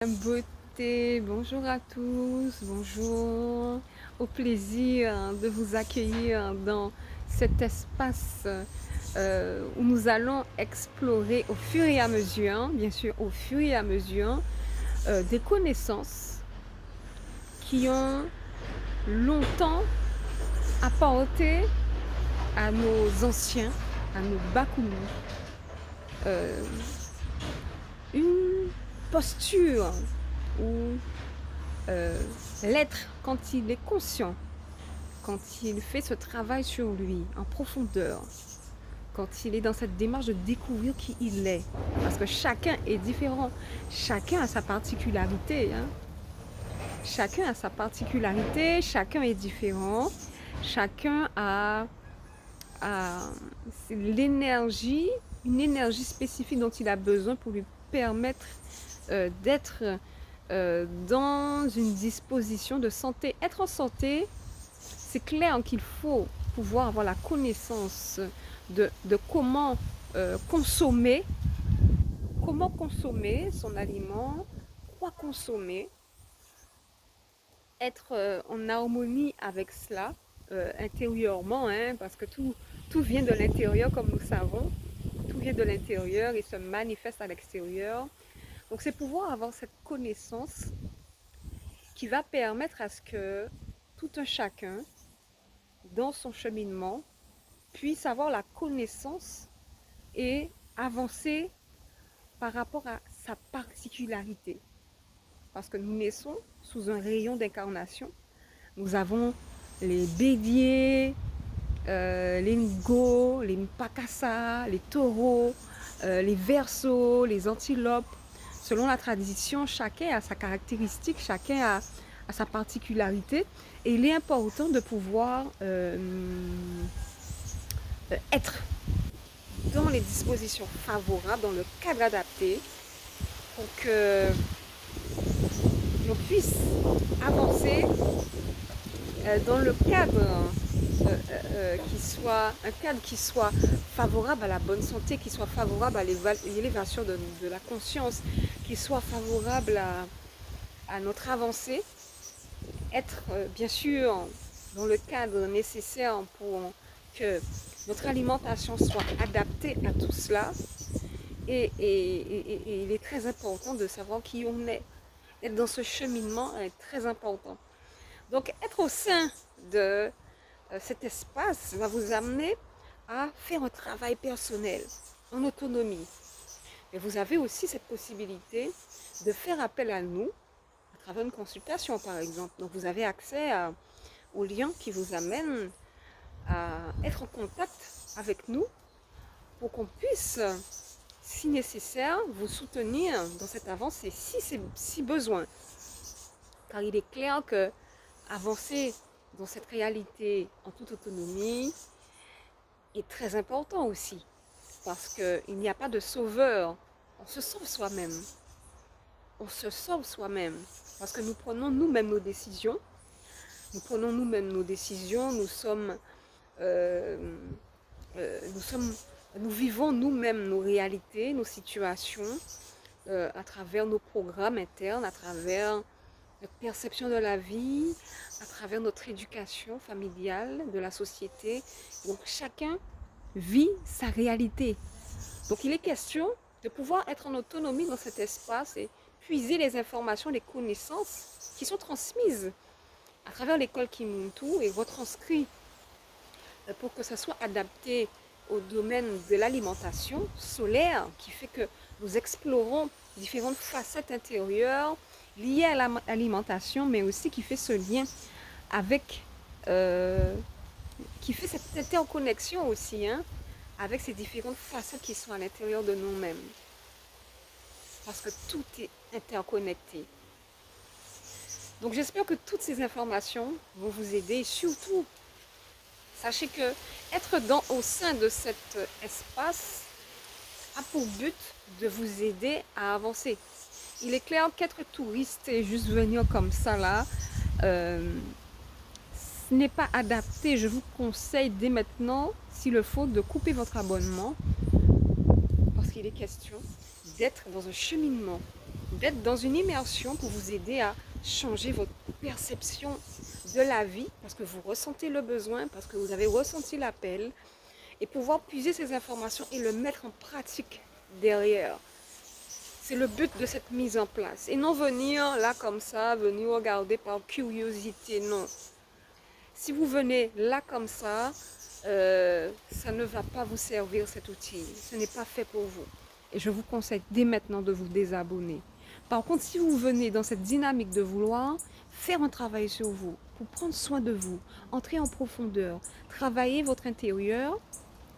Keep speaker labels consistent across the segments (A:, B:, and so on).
A: Beauté, bonjour à tous, bonjour, au plaisir de vous accueillir dans cet espace où nous allons explorer au fur et à mesure, bien sûr au fur et à mesure, des connaissances qui ont longtemps apporté à nos anciens, à nos Bakoulous, une posture ou l'être, quand il est conscient, quand il fait ce travail sur lui en profondeur, quand il est dans cette démarche de découvrir qui il est, parce que chacun est différent, chacun a sa particularité, hein. Chacun a sa particularité, chacun est différent, chacun a l'énergie, une énergie spécifique dont il a besoin pour lui permettre d'être dans une disposition de santé. Être en santé, c'est clair qu'il faut pouvoir avoir la connaissance de consommer, comment consommer son aliment, quoi consommer, être en harmonie avec cela intérieurement, hein, parce que tout vient de l'intérieur, comme nous savons, tout vient de l'intérieur et se manifeste à l'extérieur. Donc c'est pouvoir avoir cette connaissance qui va permettre à ce que tout un chacun, dans son cheminement, puisse avoir la connaissance et avancer par rapport à sa particularité. Parce que nous naissons sous un rayon d'incarnation. Nous avons les béliers, les ngos, les mpakassa, les taureaux, les verseaux, les antilopes. Selon la tradition, chacun a sa caractéristique, chacun a sa particularité. Et il est important de pouvoir être dans les dispositions favorables, dans le cadre adapté, pour que l'on puisse avancer dans le cadre qui soit favorable à la bonne santé, qui soit favorable à l'élévation de la conscience, qui soit favorable à notre avancée, être bien sûr dans le cadre nécessaire pour que notre alimentation soit adaptée à tout cela. Et il est très important de savoir qui on est. Être dans ce cheminement est très important. Donc être au sein de cet espace va vous amener à faire un travail personnel en autonomie. Mais vous avez aussi cette possibilité de faire appel à nous à travers une consultation par exemple. Donc vous avez accès aux liens qui vous amènent à être en contact avec nous pour qu'on puisse, si nécessaire, vous soutenir dans cette avancée si besoin. Car il est clair que avancer dans cette réalité en toute autonomie est très important aussi. Parce qu'il n'y a pas de sauveur. On se sauve soi-même. On se sauve soi-même. Parce que nous prenons nous-mêmes nos décisions. Nous prenons nous-mêmes nos décisions. Nous vivons nous-mêmes nos réalités, nos situations, à travers nos programmes internes, à travers notre perception de la vie, à travers notre éducation familiale, de la société. Donc chacun vit sa réalité. Donc il est question de pouvoir être en autonomie dans cet espace et puiser les informations, les connaissances qui sont transmises à travers l'école Kimuntu et retranscrites pour que ça soit adapté au domaine de l'alimentation solaire, qui fait que nous explorons différentes facettes intérieures liées à l'alimentation, mais aussi qui fait ce lien avec, qui fait cette interconnexion aussi, hein, avec ces différentes facettes qui sont à l'intérieur de nous-mêmes. Parce que tout est interconnecté. Donc j'espère que toutes ces informations vont vous aider et surtout, sachez que être au sein de cet espace a pour but de vous aider à avancer. Il est clair qu'être touriste et juste venir comme ça là, ce n'est pas adapté. Je vous conseille dès maintenant, s'il le faut, de couper votre abonnement parce qu'il est question d'être dans un cheminement d'être dans une immersion pour vous aider à changer votre perception de la vie, parce que vous ressentez le besoin, parce que vous avez ressenti l'appel, et pouvoir puiser ces informations et le mettre en pratique derrière. C'est le but de cette mise en place. Et non venir là comme ça, venir regarder par curiosité, non. Si vous venez là comme ça ne va pas vous servir cet outil. Ce n'est pas fait pour vous. Et je vous conseille dès maintenant de vous désabonner. Par contre, si vous venez dans cette dynamique de vouloir faire un travail sur vous, pour prendre soin de vous, entrer en profondeur, travailler votre intérieur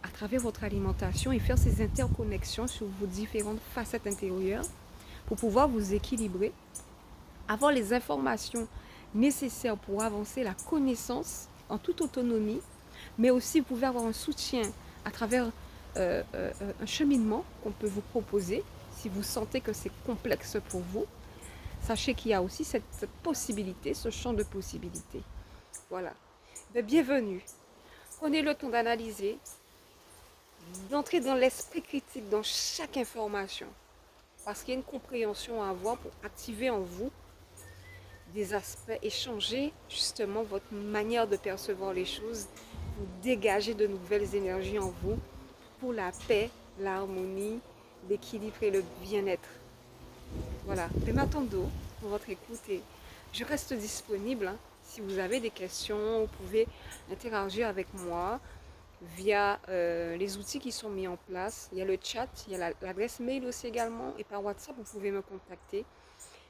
A: à travers votre alimentation et faire ces interconnexions sur vos différentes facettes intérieures pour pouvoir vous équilibrer, avoir les informations nécessaires pour avancer la connaissance en toute autonomie, mais aussi vous pouvez avoir un soutien à travers un cheminement qu'on peut vous proposer si vous sentez que c'est complexe pour vous. Sachez qu'il y a aussi cette possibilité, ce champ de possibilités. Voilà. Bienvenue. Prenez le temps d'analyser, d'entrer dans l'esprit critique dans chaque information. Parce qu'il y a une compréhension à avoir pour activer en vous des aspects et changer justement votre manière de percevoir les choses, vous dégager de nouvelles énergies en vous pour la paix, l'harmonie, l'équilibre et le bien-être. Voilà, de m'attendre pour votre écoute et je reste disponible. Si vous avez des questions, vous pouvez interagir avec moi via les outils qui sont mis en place. Il y a le chat, il y a l'adresse mail aussi également et par WhatsApp, vous pouvez me contacter.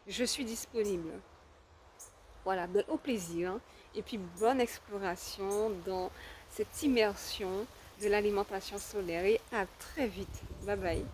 A: Je suis disponible. Voilà, au plaisir et puis bonne exploration dans cette immersion de l'alimentation solaire et à très vite. Bye bye.